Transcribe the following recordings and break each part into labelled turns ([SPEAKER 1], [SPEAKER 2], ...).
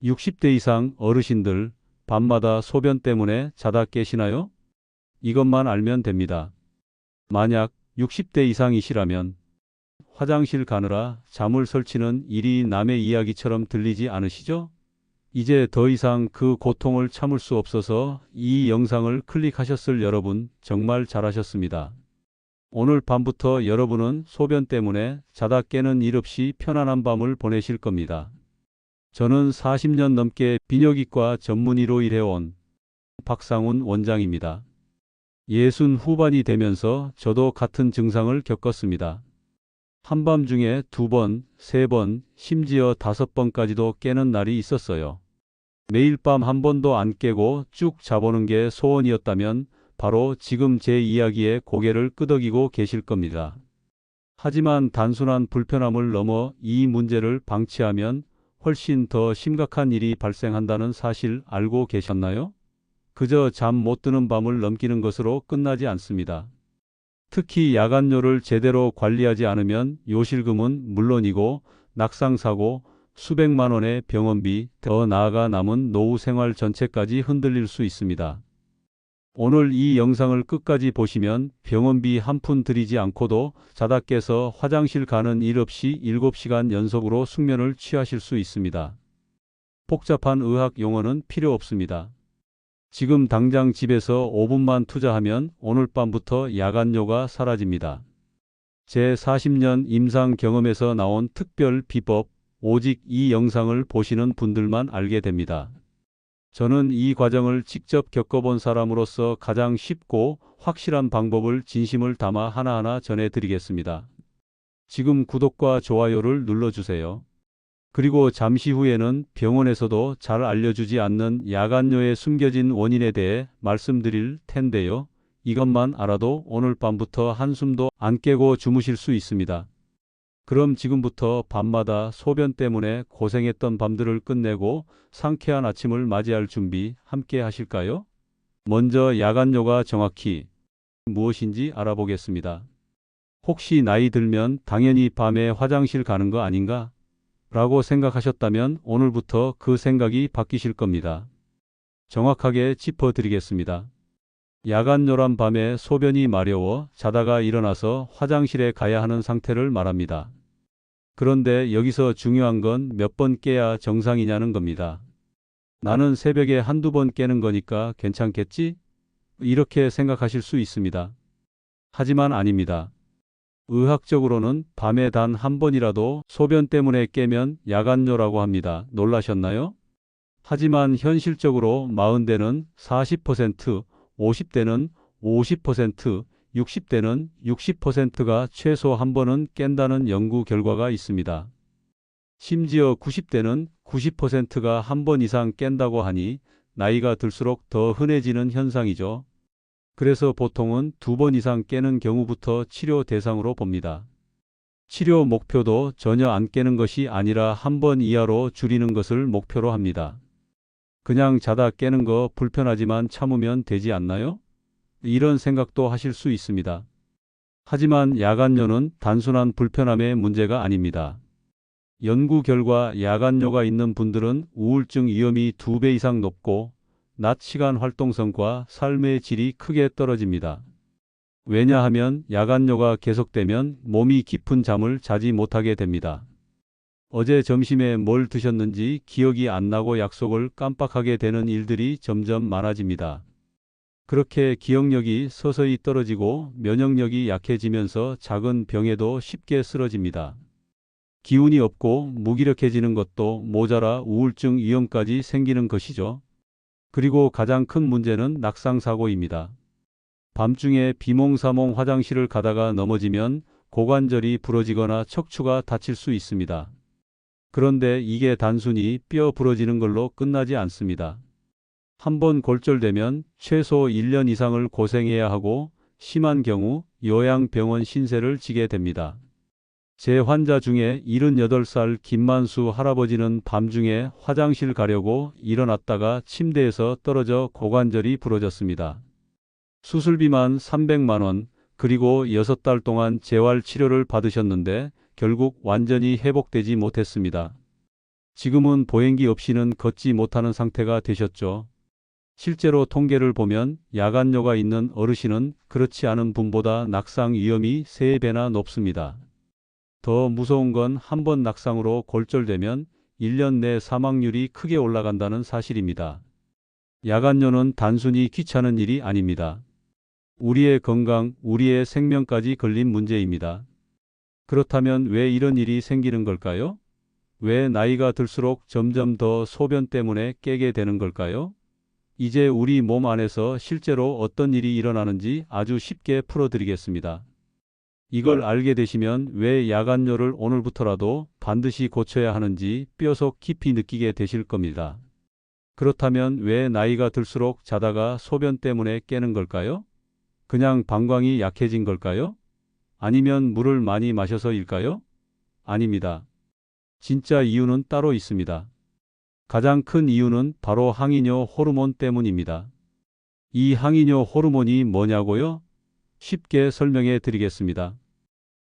[SPEAKER 1] 60대 이상 어르신들 밤마다 소변 때문에 자다 깨시나요? 이것만 알면 됩니다. 만약 60대 이상이시라면 화장실 가느라 잠을 설치는 일이 남의 이야기처럼 들리지 않으시죠? 이제 더 이상 그 고통을 참을 수 없어서 이 영상을 클릭하셨을 여러분 정말 잘하셨습니다. 오늘 밤부터 여러분은 소변 때문에 자다 깨는 일 없이 편안한 밤을 보내실 겁니다. 저는 40년 넘게 비뇨기과 전문의로 일해온 박상훈 원장입니다. 60 후반이 되면서 저도 같은 증상을 겪었습니다. 한밤중에 2번, 3번, 심지어 5번까지도 깨는 날이 있었어요. 매일 밤 한 번도 안 깨고 쭉 자보는 게 소원이었다면 바로 지금 제 이야기에 고개를 끄덕이고 계실 겁니다. 하지만 단순한 불편함을 넘어 이 문제를 방치하면 훨씬 더 심각한 일이 발생한다는 사실 알고 계셨나요? 그저 잠 못 드는 밤을 넘기는 것으로 끝나지 않습니다. 특히 야간뇨를 제대로 관리하지 않으면 요실금은 물론이고 낙상사고, 수백만 원의 병원비, 더 나아가 남은 노후 생활 전체까지 흔들릴 수 있습니다. 오늘 이 영상을 끝까지 보시면 병원비 한 푼 들이지 않고도 자다 깨서 화장실 가는 일 없이 7시간 연속으로 숙면을 취하실 수 있습니다. 복잡한 의학 용어는 필요 없습니다. 지금 당장 집에서 5분만 투자하면 오늘 밤부터 야간뇨가 사라집니다. 제 40년 임상 경험에서 나온 특별 비법, 오직 이 영상을 보시는 분들만 알게 됩니다. 저는 이 과정을 직접 겪어본 사람으로서 가장 쉽고 확실한 방법을 진심을 담아 하나하나 전해드리겠습니다. 지금 구독과 좋아요를 눌러주세요. 그리고 잠시 후에는 병원에서도 잘 알려주지 않는 야간뇨의 숨겨진 원인에 대해 말씀드릴 텐데요. 이것만 알아도 오늘 밤부터 한숨도 안 깨고 주무실 수 있습니다. 그럼 지금부터 밤마다 소변 때문에 고생했던 밤들을 끝내고 상쾌한 아침을 맞이할 준비 함께 하실까요? 먼저 야간뇨가 정확히 무엇인지 알아보겠습니다. 혹시 나이 들면 당연히 밤에 화장실 가는 거 아닌가? 라고 생각하셨다면 오늘부터 그 생각이 바뀌실 겁니다. 정확하게 짚어드리겠습니다. 야간뇨란 밤에 소변이 마려워 자다가 일어나서 화장실에 가야 하는 상태를 말합니다. 그런데 여기서 중요한 건 몇 번 깨야 정상이냐는 겁니다. 나는 새벽에 한두 번 깨는 거니까 괜찮겠지? 이렇게 생각하실 수 있습니다. 하지만 아닙니다. 의학적으로는 밤에 단 한 번이라도 소변 때문에 깨면 야간뇨라고 합니다. 놀라셨나요? 하지만 현실적으로 40대는 40%, 50대는 50%, 60대는 60%가 최소 한 번은 깬다는 연구 결과가 있습니다. 심지어 90대는 90%가 한 번 이상 깬다고 하니 나이가 들수록 더 흔해지는 현상이죠. 그래서 보통은 2번 이상 깨는 경우부터 치료 대상으로 봅니다. 치료 목표도 전혀 안 깨는 것이 아니라 한 번 이하로 줄이는 것을 목표로 합니다. 그냥 자다 깨는 거 불편하지만 참으면 되지 않나요? 이런 생각도 하실 수 있습니다. 하지만 야간뇨는 단순한 불편함의 문제가 아닙니다. 연구 결과 야간뇨가 있는 분들은 우울증 위험이 2배 이상 높고 낮 시간 활동성과 삶의 질이 크게 떨어집니다. 왜냐하면 야간뇨가 계속되면 몸이 깊은 잠을 자지 못하게 됩니다. 어제 점심에 뭘 드셨는지 기억이 안 나고 약속을 깜빡하게 되는 일들이 점점 많아집니다. 그렇게 기억력이 서서히 떨어지고 면역력이 약해지면서 작은 병에도 쉽게 쓰러집니다. 기운이 없고 무기력해지는 것도 모자라 우울증 위험까지 생기는 것이죠. 그리고 가장 큰 문제는 낙상사고입니다. 밤중에 비몽사몽 화장실을 가다가 넘어지면 고관절이 부러지거나 척추가 다칠 수 있습니다. 그런데 이게 단순히 뼈 부러지는 걸로 끝나지 않습니다. 한번 골절되면 최소 1년 이상을 고생해야 하고 심한 경우 요양병원 신세를 지게 됩니다. 제 환자 중에 78살 김만수 할아버지는 밤중에 화장실 가려고 일어났다가 침대에서 떨어져 고관절이 부러졌습니다. 수술비만 300만 원, 그리고 6달 동안 재활 치료를 받으셨는데 결국 완전히 회복되지 못했습니다. 지금은 보행기 없이는 걷지 못하는 상태가 되셨죠. 실제로 통계를 보면 야간뇨가 있는 어르신은 그렇지 않은 분보다 낙상 위험이 3배나 높습니다. 더 무서운 건 한 번 낙상으로 골절되면 1년 내 사망률이 크게 올라간다는 사실입니다. 야간뇨는 단순히 귀찮은 일이 아닙니다. 우리의 건강, 우리의 생명까지 걸린 문제입니다. 그렇다면 왜 이런 일이 생기는 걸까요? 왜 나이가 들수록 점점 더 소변 때문에 깨게 되는 걸까요? 이제 우리 몸 안에서 실제로 어떤 일이 일어나는지 아주 쉽게 풀어드리겠습니다. 이걸 알게 되시면 왜 야간뇨를 오늘부터라도 반드시 고쳐야 하는지 뼈속 깊이 느끼게 되실 겁니다. 그렇다면 왜 나이가 들수록 자다가 소변 때문에 깨는 걸까요? 그냥 방광이 약해진 걸까요? 아니면 물을 많이 마셔서일까요? 아닙니다. 진짜 이유는 따로 있습니다. 가장 큰 이유는 바로 항이뇨 호르몬 때문입니다. 이 항이뇨 호르몬이 뭐냐고요? 쉽게 설명해 드리겠습니다.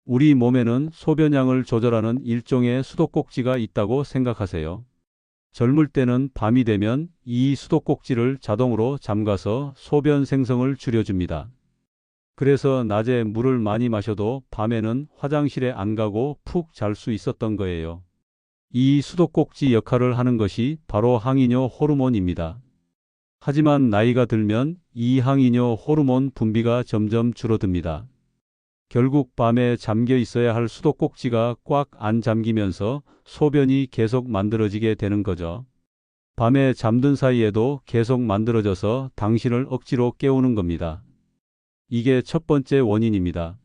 [SPEAKER 1] 우리 몸에는 소변량을 조절하는 일종의 수도꼭지가 있다고 생각하세요. 젊을 때는 밤이 되면 이 수도꼭지를 자동으로 잠가서 소변 생성을 줄여줍니다. 그래서 낮에 물을 많이 마셔도 밤에는 화장실에 안 가고 푹 잘 수 있었던 거예요. 이 수도꼭지 역할을 하는 것이 바로 항이뇨 호르몬입니다. 하지만 나이가 들면 이 항이뇨 호르몬 분비가 점점 줄어듭니다. 결국 밤에 잠겨 있어야 할 수도꼭지가 꽉 안 잠기면서 소변이 계속 만들어지게 되는 거죠. 밤에 잠든 사이에도 계속 만들어져서 당신을 억지로 깨우는 겁니다. 이게 첫 번째 원인입니다.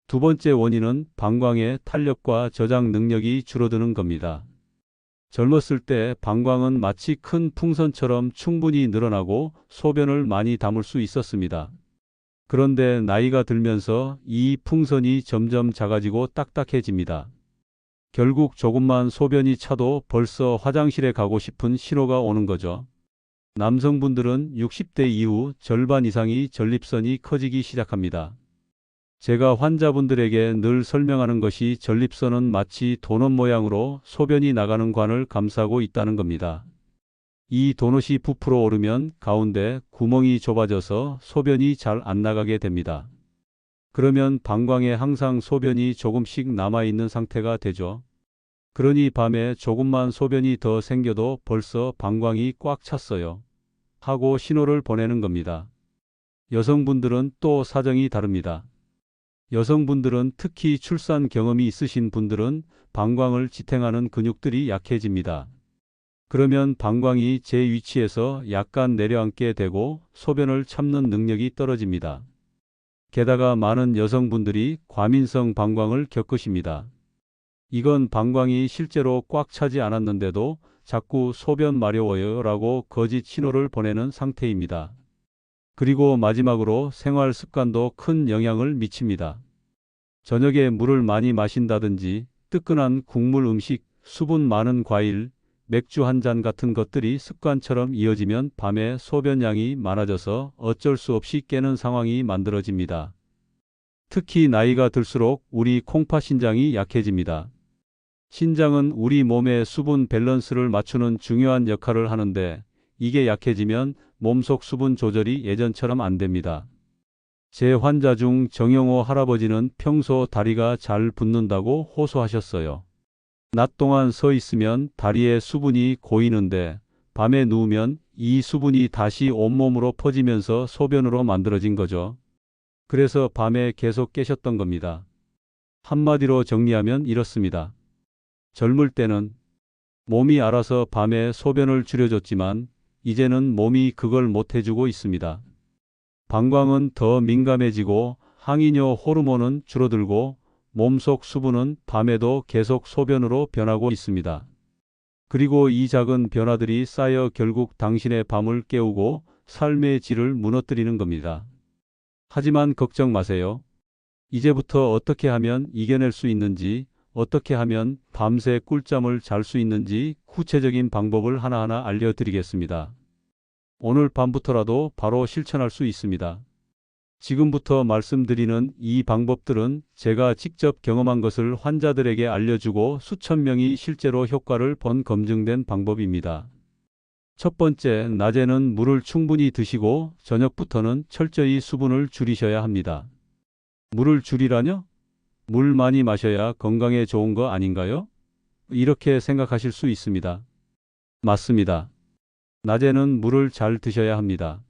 [SPEAKER 1] 두 번째 원인은 방광의 탄력과 저장 능력이 줄어드는 겁니다. 젊었을 때 방광은 마치 큰 풍선처럼 충분히 늘어나고 소변을 많이 담을 수 있었습니다. 그런데 나이가 들면서 이 풍선이 점점 작아지고 딱딱해집니다. 결국 조금만 소변이 차도 벌써 화장실에 가고 싶은 신호가 오는 거죠. 남성분들은 60대 이후 절반 이상이 전립선이 커지기 시작합니다. 제가 환자분들에게 늘 설명하는 것이 전립선은 마치 도넛 모양으로 소변이 나가는 관을 감싸고 있다는 겁니다. 이 도넛이 부풀어 오르면 가운데 구멍이 좁아져서 소변이 잘 안 나가게 됩니다. 그러면 방광에 항상 소변이 조금씩 남아있는 상태가 되죠. 그러니 밤에 조금만 소변이 더 생겨도 벌써 방광이 꽉 찼어요 하고 신호를 보내는 겁니다. 여성분들은 또 사정이 다릅니다. 여성분들은 특히 출산 경험이 있으신 분들은 방광을 지탱하는 근육들이 약해집니다. 그러면 방광이 제 위치에서 약간 내려앉게 되고 소변을 참는 능력이 떨어집니다. 게다가 많은 여성분들이 과민성 방광을 겪으십니다. 이건 방광이 실제로 꽉 차지 않았는데도 자꾸 소변 마려워요 라고 거짓 신호를 보내는 상태입니다. 그리고 마지막으로 생활 습관도 큰 영향을 미칩니다. 저녁에 물을 많이 마신다든지 뜨끈한 국물 음식, 수분 많은 과일, 맥주 한 잔 같은 것들이 습관처럼 이어지면 밤에 소변량이 많아져서 어쩔 수 없이 깨는 상황이 만들어집니다. 특히 나이가 들수록 우리 콩팥신장이 약해집니다. 신장은 우리 몸의 수분 밸런스를 맞추는 중요한 역할을 하는데 이게 약해지면 몸속 수분 조절이 예전처럼 안 됩니다. 제 환자 중 정영호 할아버지는 평소 다리가 잘 붓는다고 호소하셨어요. 낮 동안 서 있으면 다리에 수분이 고이는데 밤에 누우면 이 수분이 다시 온몸으로 퍼지면서 소변으로 만들어진 거죠. 그래서 밤에 계속 깨셨던 겁니다. 한마디로 정리하면 이렇습니다. 젊을 때는 몸이 알아서 밤에 소변을 줄여줬지만 이제는 몸이 그걸 못해주고 있습니다. 방광은 더 민감해지고 항이뇨 호르몬은 줄어들고 몸속 수분은 밤에도 계속 소변으로 변하고 있습니다. 그리고 이 작은 변화들이 쌓여 결국 당신의 밤을 깨우고 삶의 질을 무너뜨리는 겁니다. 하지만 걱정 마세요. 이제부터 어떻게 하면 이겨낼 수 있는지, 어떻게 하면 밤새 꿀잠을 잘 수 있는지 구체적인 방법을 하나하나 알려드리겠습니다. 오늘 밤부터라도 바로 실천할 수 있습니다. 지금부터 말씀드리는 이 방법들은 제가 직접 경험한 것을 환자들에게 알려주고 수천 명이 실제로 효과를 본 검증된 방법입니다. 첫 번째, 낮에는 물을 충분히 드시고 저녁부터는 철저히 수분을 줄이셔야 합니다. 물을 줄이라뇨? 물 많이 마셔야 건강에 좋은 거 아닌가요? 이렇게 생각하실 수 있습니다. 맞습니다. 낮에는 물을 잘 드셔야 합니다.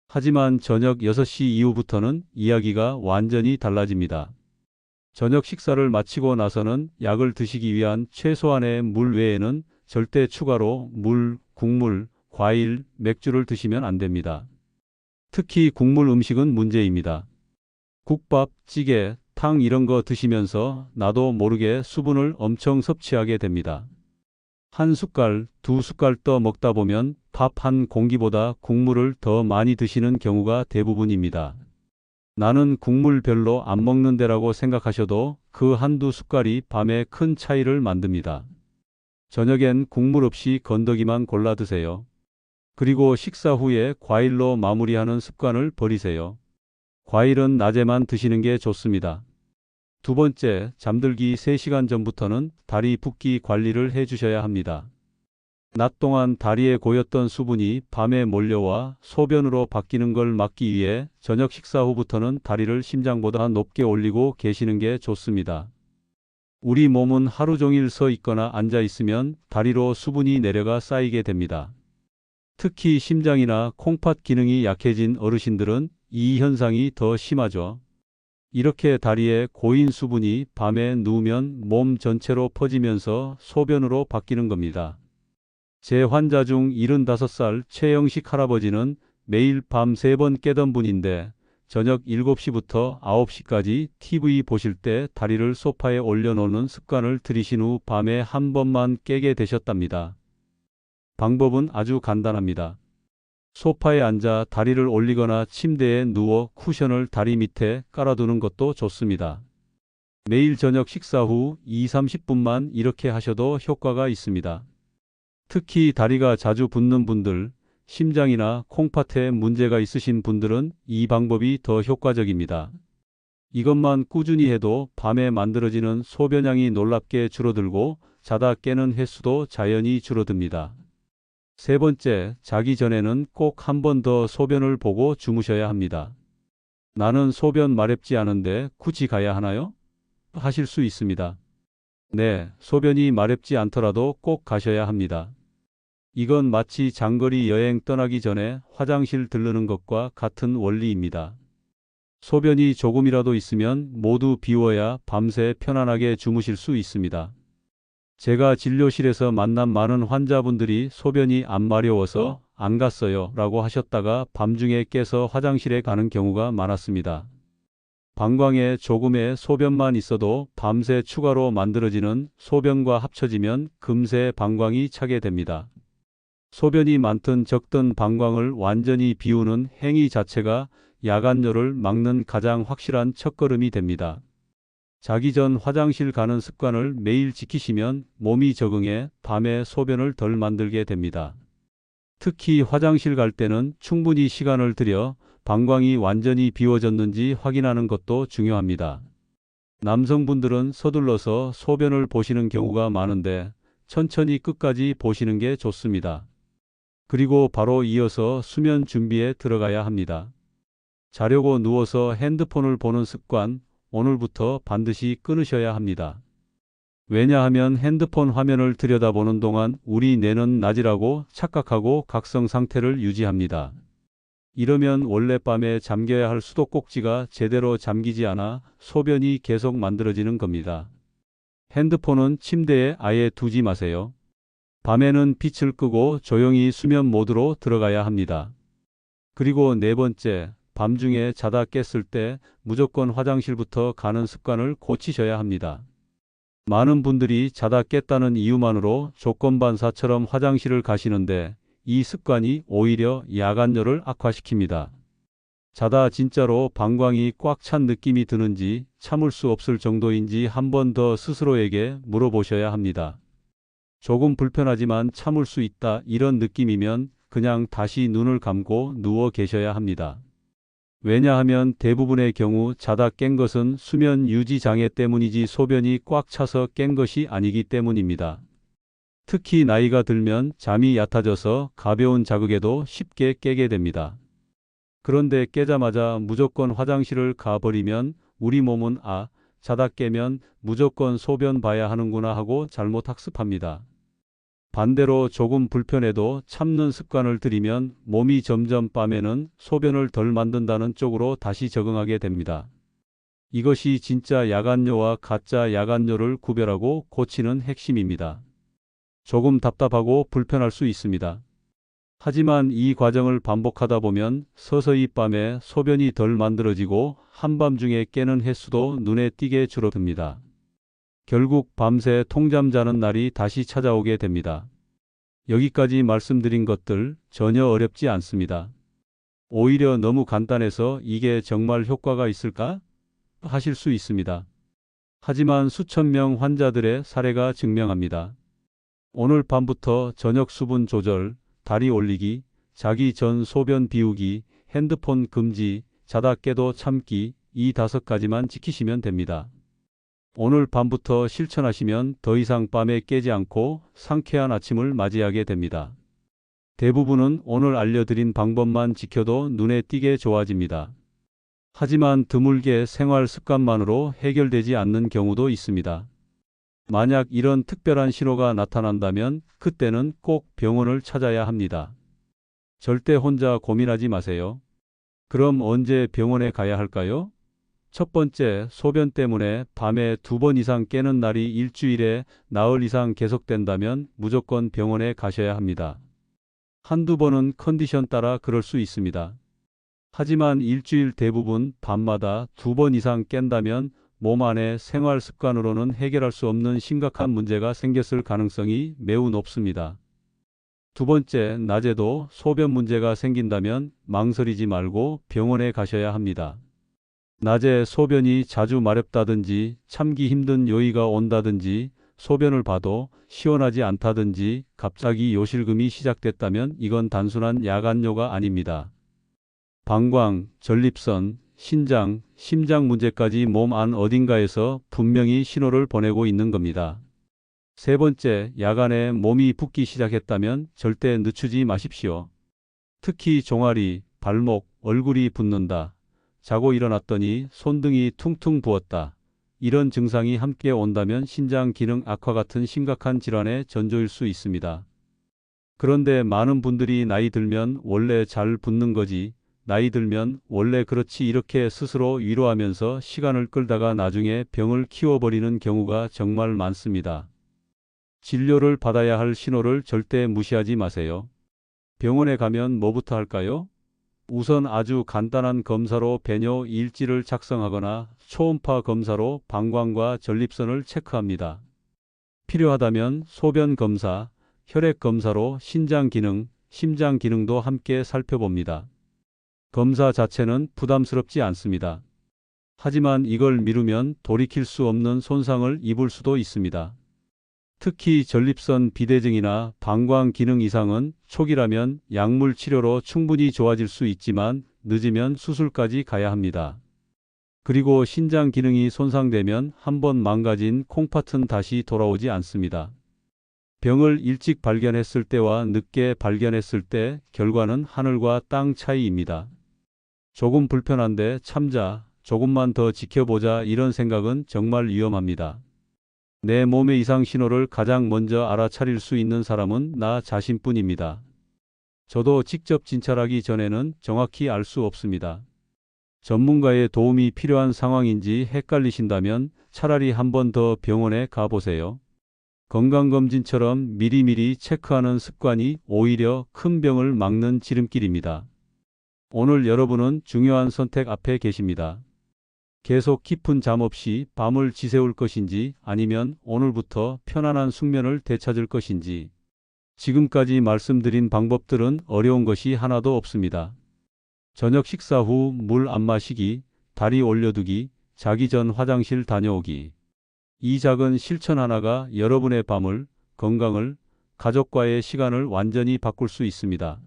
[SPEAKER 1] 하지만 저녁 6시 이후부터는 이야기가 완전히 달라집니다. 저녁 식사를 마치고 나서는 약을 드시기 위한 최소한의 물 외에는 절대 추가로 물, 국물, 과일, 맥주를 드시면 안 됩니다. 특히 국물 음식은 문제입니다. 국밥, 찌개, 탕 이런 거 드시면서 나도 모르게 수분을 엄청 섭취하게 됩니다. 한 숟갈, 두 숟갈 떠 먹다 보면 밥 한 공기보다 국물을 더 많이 드시는 경우가 대부분입니다. 나는 국물 별로 안 먹는데라고 생각하셔도 그 한두 숟갈이 밤에 큰 차이를 만듭니다. 저녁엔 국물 없이 건더기만 골라 드세요. 그리고 식사 후에 과일로 마무리하는 습관을 버리세요. 과일은 낮에만 드시는 게 좋습니다. 두 번째, 잠들기 3시간 전부터는 다리 붓기 관리를 해 주셔야 합니다. 낮 동안 다리에 고였던 수분이 밤에 몰려와 소변으로 바뀌는 걸 막기 위해 저녁 식사 후부터는 다리를 심장보다 높게 올리고 계시는 게 좋습니다. 우리 몸은 하루 종일 서 있거나 앉아 있으면 다리로 수분이 내려가 쌓이게 됩니다. 특히 심장이나 콩팥 기능이 약해진 어르신들은 이 현상이 더 심하죠. 이렇게 다리에 고인 수분이 밤에 누우면 몸 전체로 퍼지면서 소변으로 바뀌는 겁니다. 제 환자 중 75살 최영식 할아버지는 매일 밤 3번 깨던 분인데 저녁 7시부터 9시까지 TV 보실 때 다리를 소파에 올려놓는 습관을 들이신 후 밤에 한 번만 깨게 되셨답니다. 방법은 아주 간단합니다. 소파에 앉아 다리를 올리거나 침대에 누워 쿠션을 다리 밑에 깔아두는 것도 좋습니다. 매일 저녁 식사 후 2~30분만 이렇게 하셔도 효과가 있습니다. 특히 다리가 자주 붓는 분들, 심장이나 콩팥에 문제가 있으신 분들은 이 방법이 더 효과적입니다. 이것만 꾸준히 해도 밤에 만들어지는 소변량이 놀랍게 줄어들고 자다 깨는 횟수도 자연히 줄어듭니다. 세 번째, 자기 전에는 꼭 한 번 더 소변을 보고 주무셔야 합니다. 나는 소변 마렵지 않은데 굳이 가야 하나요? 하실 수 있습니다. 네, 소변이 마렵지 않더라도 꼭 가셔야 합니다. 이건 마치 장거리 여행 떠나기 전에 화장실 들르는 것과 같은 원리입니다. 소변이 조금이라도 있으면 모두 비워야 밤새 편안하게 주무실 수 있습니다. 제가 진료실에서 만난 많은 환자분들이 소변이 안 마려워서 안 갔어요 라고 하셨다가 밤중에 깨서 화장실에 가는 경우가 많았습니다. 방광에 조금의 소변만 있어도 밤새 추가로 만들어지는 소변과 합쳐지면 금세 방광이 차게 됩니다. 소변이 많든 적든 방광을 완전히 비우는 행위 자체가 야간뇨를 막는 가장 확실한 첫걸음이 됩니다. 자기 전 화장실 가는 습관을 매일 지키시면 몸이 적응해 밤에 소변을 덜 만들게 됩니다. 특히 화장실 갈 때는 충분히 시간을 들여 방광이 완전히 비워졌는지 확인하는 것도 중요합니다. 남성분들은 서둘러서 소변을 보시는 경우가 많은데 천천히 끝까지 보시는 게 좋습니다. 그리고 바로 이어서 수면 준비에 들어가야 합니다. 자려고 누워서 핸드폰을 보는 습관, 오늘부터 반드시 끊으셔야 합니다. 왜냐하면 핸드폰 화면을 들여다보는 동안 우리 뇌는 낮이라고 착각하고 각성 상태를 유지합니다. 이러면 원래 밤에 잠겨야 할 수도꼭지가 제대로 잠기지 않아 소변이 계속 만들어지는 겁니다. 핸드폰은 침대에 아예 두지 마세요. 밤에는 빛을 끄고 조용히 수면 모드로 들어가야 합니다. 그리고 네 번째, 밤중에 자다 깼을 때 무조건 화장실부터 가는 습관을 고치셔야 합니다. 많은 분들이 자다 깼다는 이유만으로 조건반사처럼 화장실을 가시는데 이 습관이 오히려 야간뇨를 악화시킵니다. 자다 진짜로 방광이 꽉 찬 느낌이 드는지 참을 수 없을 정도인지 한 번 더 스스로에게 물어보셔야 합니다. 조금 불편하지만 참을 수 있다 이런 느낌이면 그냥 다시 눈을 감고 누워 계셔야 합니다. 왜냐하면 대부분의 경우 자다 깬 것은 수면 유지 장애 때문이지 소변이 꽉 차서 깬 것이 아니기 때문입니다. 특히 나이가 들면 잠이 얕아져서 가벼운 자극에도 쉽게 깨게 됩니다. 그런데 깨자마자 무조건 화장실을 가버리면 우리 몸은 자다 깨면 무조건 소변 봐야 하는구나 하고 잘못 학습합니다. 반대로 조금 불편해도 참는 습관을 들이면 몸이 점점 밤에는 소변을 덜 만든다는 쪽으로 다시 적응하게 됩니다. 이것이 진짜 야간뇨와 가짜 야간뇨를 구별하고 고치는 핵심입니다. 조금 답답하고 불편할 수 있습니다. 하지만 이 과정을 반복하다 보면 서서히 밤에 소변이 덜 만들어지고 한밤중에 깨는 횟수도 눈에 띄게 줄어듭니다. 결국 밤새 통잠 자는 날이 다시 찾아오게 됩니다. 여기까지 말씀드린 것들 전혀 어렵지 않습니다. 오히려 너무 간단해서 이게 정말 효과가 있을까? 하실 수 있습니다. 하지만 수천 명 환자들의 사례가 증명합니다. 오늘 밤부터 저녁 수분 조절, 다리 올리기, 자기 전 소변 비우기, 핸드폰 금지, 자다 깨도 참기 이 5가지만 지키시면 됩니다. 오늘 밤부터 실천하시면 더 이상 밤에 깨지 않고 상쾌한 아침을 맞이하게 됩니다. 대부분은 오늘 알려드린 방법만 지켜도 눈에 띄게 좋아집니다. 하지만 드물게 생활 습관만으로 해결되지 않는 경우도 있습니다. 만약 이런 특별한 신호가 나타난다면 그때는 꼭 병원을 찾아야 합니다. 절대 혼자 고민하지 마세요. 그럼 언제 병원에 가야 할까요? 첫 번째, 소변 때문에 밤에 2번 이상 깨는 날이 일주일에 나흘 이상 계속된다면 무조건 병원에 가셔야 합니다. 한두 번은 컨디션 따라 그럴 수 있습니다. 하지만 일주일 대부분 밤마다 2번 이상 깬다면 몸 안의 생활 습관으로는 해결할 수 없는 심각한 문제가 생겼을 가능성이 매우 높습니다. 두 번째, 낮에도 소변 문제가 생긴다면 망설이지 말고 병원에 가셔야 합니다. 낮에 소변이 자주 마렵다든지 참기 힘든 요의가 온다든지 소변을 봐도 시원하지 않다든지 갑자기 요실금이 시작됐다면 이건 단순한 야간뇨가 아닙니다. 방광, 전립선, 신장, 심장 문제까지 몸 안 어딘가에서 분명히 신호를 보내고 있는 겁니다. 세 번째, 야간에 몸이 붓기 시작했다면 절대 늦추지 마십시오. 특히 종아리, 발목, 얼굴이 붓는다. 자고 일어났더니 손등이 퉁퉁 부었다. 이런 증상이 함께 온다면 신장 기능 악화 같은 심각한 질환의 전조일 수 있습니다. 그런데 많은 분들이 나이 들면 원래 잘 붓는 거지, 나이 들면 원래 그렇지 이렇게 스스로 위로하면서 시간을 끌다가 나중에 병을 키워버리는 경우가 정말 많습니다. 진료를 받아야 할 신호를 절대 무시하지 마세요. 병원에 가면 뭐부터 할까요? 우선 아주 간단한 검사로 배뇨 일지를 작성하거나 초음파 검사로 방광과 전립선을 체크합니다. 필요하다면 소변 검사, 혈액 검사로 신장 기능, 심장 기능도 함께 살펴봅니다. 검사 자체는 부담스럽지 않습니다. 하지만 이걸 미루면 돌이킬 수 없는 손상을 입을 수도 있습니다. 특히 전립선 비대증이나 방광 기능 이상은 초기라면 약물 치료로 충분히 좋아질 수 있지만 늦으면 수술까지 가야 합니다. 그리고 신장 기능이 손상되면 한번 망가진 콩팥은 다시 돌아오지 않습니다. 병을 일찍 발견했을 때와 늦게 발견했을 때 결과는 하늘과 땅 차이입니다. 조금 불편한데 참자, 조금만 더 지켜보자 이런 생각은 정말 위험합니다. 내 몸의 이상 신호를 가장 먼저 알아차릴 수 있는 사람은 나 자신뿐입니다. 저도 직접 진찰하기 전에는 정확히 알 수 없습니다. 전문가의 도움이 필요한 상황인지 헷갈리신다면 차라리 한 번 더 병원에 가보세요. 건강검진처럼 미리미리 체크하는 습관이 오히려 큰 병을 막는 지름길입니다. 오늘 여러분은 중요한 선택 앞에 계십니다. 계속 깊은 잠 없이 밤을 지새울 것인지 아니면 오늘부터 편안한 숙면을 되찾을 것인지. 지금까지 말씀드린 방법들은 어려운 것이 하나도 없습니다. 저녁 식사 후 물 안 마시기, 다리 올려두기, 자기 전 화장실 다녀오기. 이 작은 실천 하나가 여러분의 밤을, 건강을, 가족과의 시간을 완전히 바꿀 수 있습니다.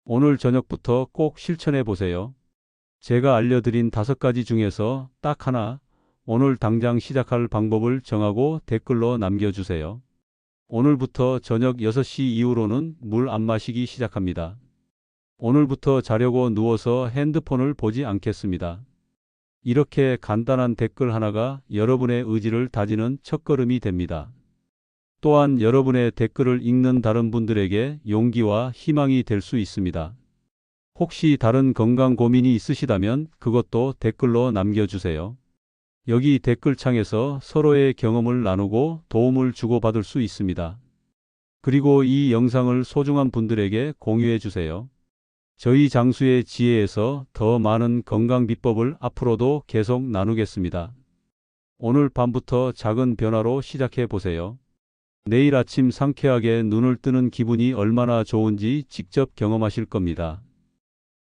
[SPEAKER 1] 오늘 저녁부터 꼭 실천해 보세요. 제가 알려드린 5가지 중에서 딱 하나, 오늘 당장 시작할 방법을 정하고 댓글로 남겨주세요. 오늘부터 저녁 6시 이후로는 물 안 마시기 시작합니다. 오늘부터 자려고 누워서 핸드폰을 보지 않겠습니다. 이렇게 간단한 댓글 하나가 여러분의 의지를 다지는 첫걸음이 됩니다. 또한 여러분의 댓글을 읽는 다른 분들에게 용기와 희망이 될 수 있습니다. 혹시 다른 건강 고민이 있으시다면 그것도 댓글로 남겨주세요. 여기 댓글창에서 서로의 경험을 나누고 도움을 주고받을 수 있습니다. 그리고 이 영상을 소중한 분들에게 공유해 주세요. 저희 장수의 지혜에서 더 많은 건강 비법을 앞으로도 계속 나누겠습니다. 오늘 밤부터 작은 변화로 시작해 보세요. 내일 아침 상쾌하게 눈을 뜨는 기분이 얼마나 좋은지 직접 경험하실 겁니다.